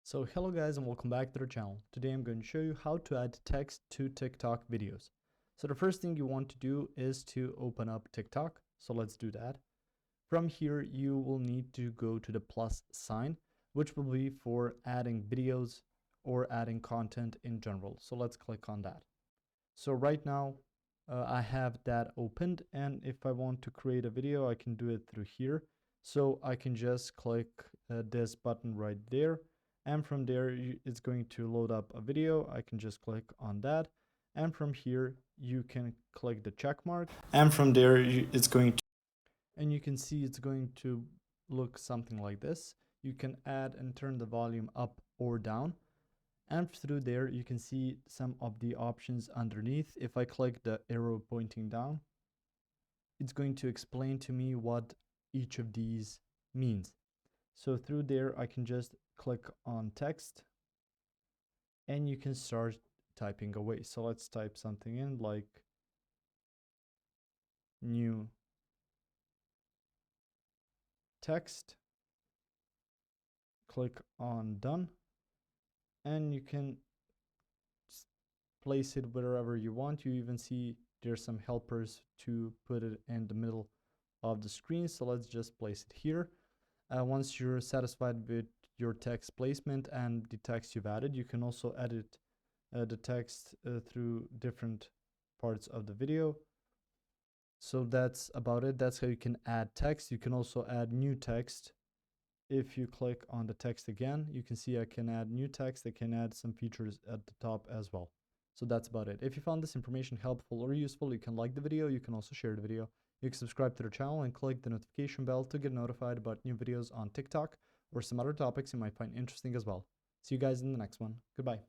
So hello guys and welcome back to the channel. Today I'm going to show you how to add text to TikTok videos. So the first thing you want to do is to open up TikTok. So let's do that. From here you will need to go to the plus sign, which will be for adding videos or adding content in general. So let's click on that. So right now I have that opened, and if I want to create a video I can do it through here. So I can just click this button right there, and from there it's going to load up a video. I can just click on that, and from here you can click the check mark, and from there it's going to, and you can see it's going to look something like this. You can add and turn the volume up or down, and through there you can see some of the options underneath. If I click the arrow pointing down, it's going to explain to me what each of these means. So through there I can just click on text and you can start typing away. So let's type something in like new text, click on done, and you can place it wherever you want. You even see there's some helpers to put it in the middle of the screen. So let's just place it here. Once you're satisfied with your text placement and the text you've added, you can also edit the text through different parts of the video. So that's about it. That's how you can add text. You can also add new text. If you click on the text again, you can see I can add new text. I can add some features at the top as well. So that's about it. If you found this information helpful or useful, you can like the video. You can also share the video. You can subscribe to the channel and click the notification bell to get notified about new videos on TikTok or some other topics you might find interesting as well. See you guys in the next one. Goodbye.